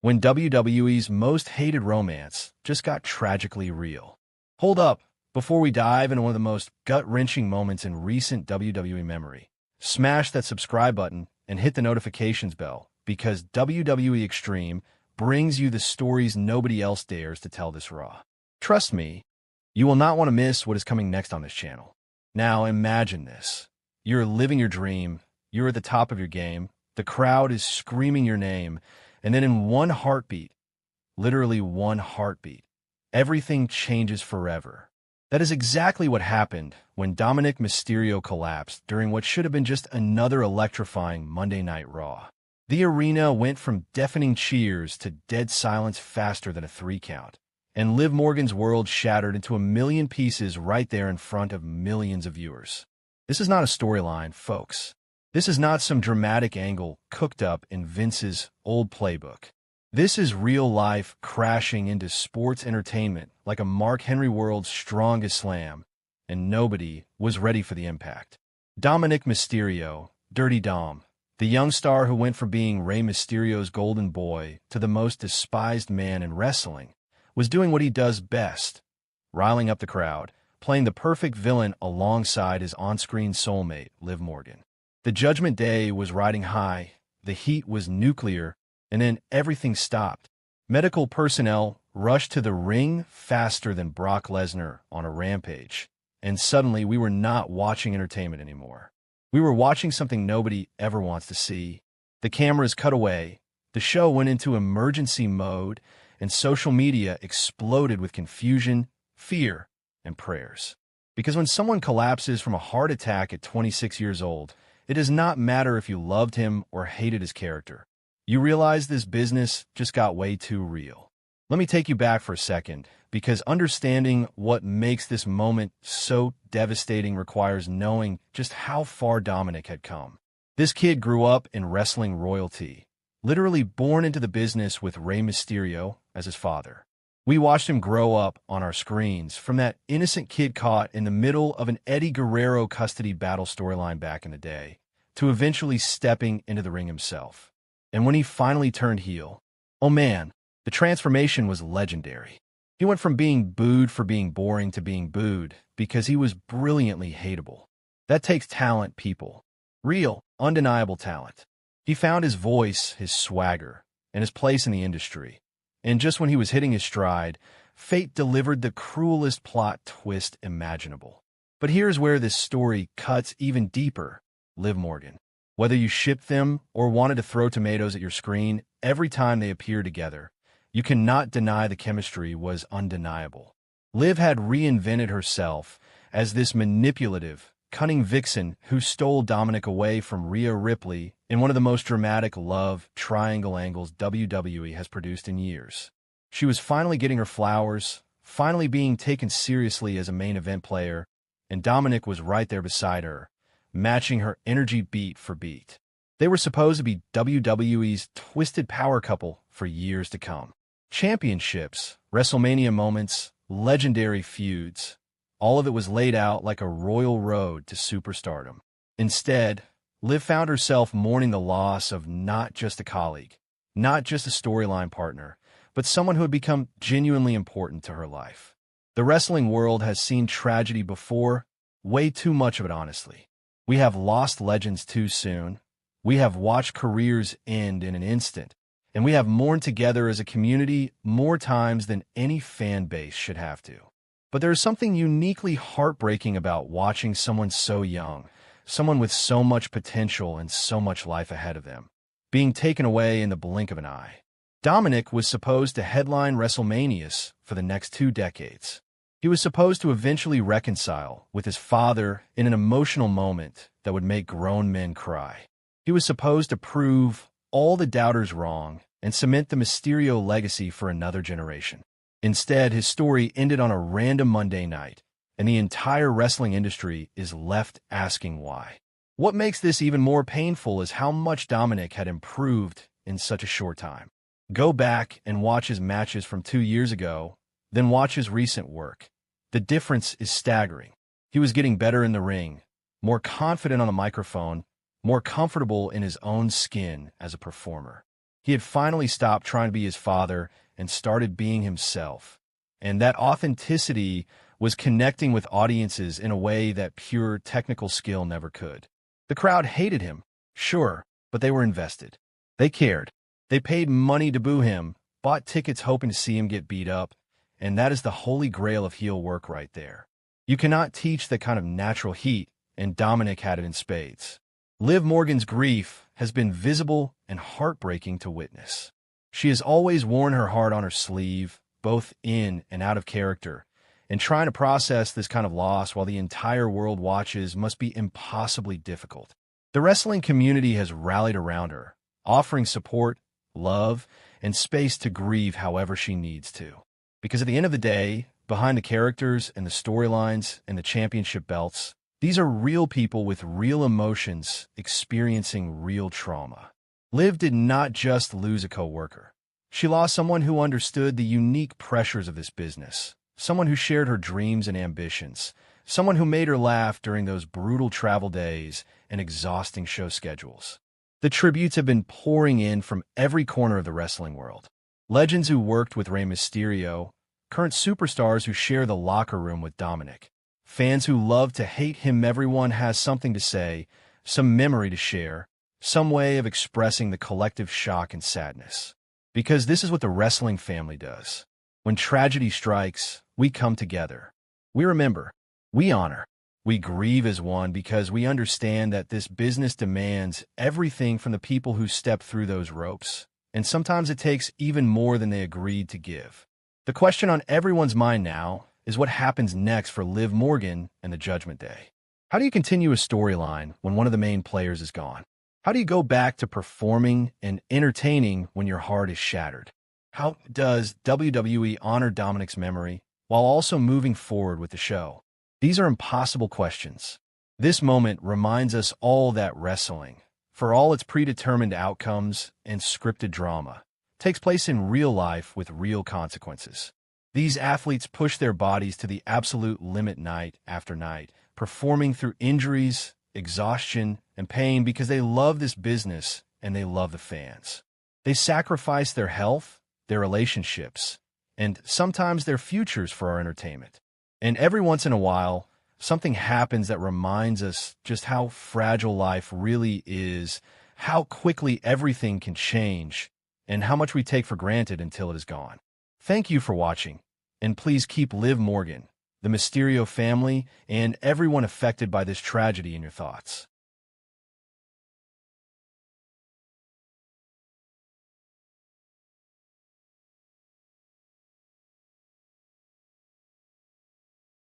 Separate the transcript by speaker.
Speaker 1: when WWE's most hated romance just got tragically real. Hold up, before we dive into one of the most gut-wrenching moments in recent WWE memory, smash that subscribe button and hit the notifications bell, because WWE Extreme brings you the stories nobody else dares to tell this Raw. Trust me, you will not want to miss what is coming next on this channel. Now imagine this. You're living your dream, you're at the top of your game, the crowd is screaming your name, and then in one heartbeat, literally one heartbeat, everything changes forever. That is exactly what happened when Dominik Mysterio collapsed during what should have been just another electrifying Monday Night Raw. The arena went from deafening cheers to dead silence faster than a 3 count, and Liv Morgan's world shattered into a million pieces right there in front of millions of viewers. This is not a storyline, folks. This is not some dramatic angle cooked up in Vince's old playbook. This is real life crashing into sports entertainment like a Mark Henry World's strongest slam, and nobody was ready for the impact. Dominik Mysterio, Dirty Dom, the young star who went from being Rey Mysterio's golden boy to the most despised man in wrestling, was doing what he does best, riling up the crowd, playing the perfect villain alongside his on-screen soulmate, Liv Morgan. The Judgment Day was riding high, the heat was nuclear, and then everything stopped. Medical personnel rushed to the ring faster than Brock Lesnar on a rampage, and suddenly we were not watching entertainment anymore. We were watching something nobody ever wants to see. The cameras cut away, the show went into emergency mode, and social media exploded with confusion, fear, and prayers. Because when someone collapses from a heart attack at 26 years old, it does not matter if you loved him or hated his character. You realize this business just got way too real. Let me take you back for a second, because understanding what makes this moment so devastating requires knowing just how far Dominik had come. This kid grew up in wrestling royalty, literally born into the business with Rey Mysterio as his father. We watched him grow up on our screens, from that innocent kid caught in the middle of an Eddie Guerrero custody battle storyline back in the day, to eventually stepping into the ring himself. And when he finally turned heel, oh man, the transformation was legendary. He went from being booed for being boring to being booed because he was brilliantly hateable. That takes talent, people. Real, undeniable talent. He found his voice, his swagger, and his place in the industry. And just when he was hitting his stride, fate delivered the cruelest plot twist imaginable. But here's where this story cuts even deeper. Liv Morgan. Whether you shipped them or wanted to throw tomatoes at your screen every time they appeared together, you cannot deny the chemistry was undeniable. Liv had reinvented herself as this manipulative, cunning vixen who stole Dominik away from Rhea Ripley in one of the most dramatic love triangle angles WWE has produced in years. She was finally getting her flowers, finally being taken seriously as a main event player, and Dominik was right there beside her, matching her energy beat for beat. They were supposed to be WWE's twisted power couple for years to come. Championships, WrestleMania moments, legendary feuds, all of it was laid out like a royal road to superstardom. Instead, Liv found herself mourning the loss of not just a colleague, not just a storyline partner, but someone who had become genuinely important to her life. The wrestling world has seen tragedy before, way too much of it, honestly. We have lost legends too soon. We have watched careers end in an instant. And we have mourned together as a community more times than any fan base should have to. But there is something uniquely heartbreaking about watching someone so young, someone with so much potential and so much life ahead of them, being taken away in the blink of an eye. Dominik was supposed to headline WrestleManias for the next 2 decades. He was supposed to eventually reconcile with his father in an emotional moment that would make grown men cry. He was supposed to prove all the doubters wrong and cement the Mysterio legacy for another generation. Instead, his story ended on a random Monday night, and the entire wrestling industry is left asking why. What makes this even more painful is how much Dominik had improved in such a short time. Go back and watch his matches from 2 years ago, then watch his recent work. The difference is staggering. He was getting better in the ring, more confident on the microphone, more comfortable in his own skin as a performer. He had finally stopped trying to be his father and started being himself. And that authenticity was connecting with audiences in a way that pure technical skill never could. The crowd hated him, sure, but they were invested. They cared. They paid money to boo him, bought tickets hoping to see him get beat up, and that is the holy grail of heel work right there. You cannot teach that kind of natural heat, and Dominik had it in spades. Liv Morgan's grief has been visible and heartbreaking to witness. She has always worn her heart on her sleeve, both in and out of character, and trying to process this kind of loss while the entire world watches must be impossibly difficult. The wrestling community has rallied around her, offering support, love, and space to grieve however she needs to. Because at the end of the day, behind the characters and the storylines and the championship belts, these are real people with real emotions experiencing real trauma. Liv did not just lose a co-worker. She lost someone who understood the unique pressures of this business, someone who shared her dreams and ambitions, someone who made her laugh during those brutal travel days and exhausting show schedules. The tributes have been pouring in from every corner of the wrestling world. Legends who worked with Rey Mysterio, current superstars who share the locker room with Dominik, fans who love to hate him. Everyone has something to say, some memory to share, some way of expressing the collective shock and sadness. Because this is what the wrestling family does. When tragedy strikes, we come together. We remember. We honor. We grieve as one because we understand that this business demands everything from the people who step through those ropes, and sometimes it takes even more than they agreed to give. The question on everyone's mind now is what happens next for Liv Morgan and the Judgment Day. How do you continue a storyline when one of the main players is gone? How do you go back to performing and entertaining when your heart is shattered? How does WWE honor Dominik's memory while also moving forward with the show? These are impossible questions. This moment reminds us all that wrestling, for all its predetermined outcomes and scripted drama, takes place in real life with real consequences. These athletes push their bodies to the absolute limit night after night, performing through injuries, exhaustion, and pain because they love this business and they love the fans. They sacrifice their health, their relationships, and sometimes their futures for our entertainment. And every once in a while, something happens that reminds us just how fragile life really is, how quickly everything can change, and how much we take for granted until it is gone. Thank you for watching, and please keep Liv Morgan, the Mysterio family, and everyone affected by this tragedy in your thoughts.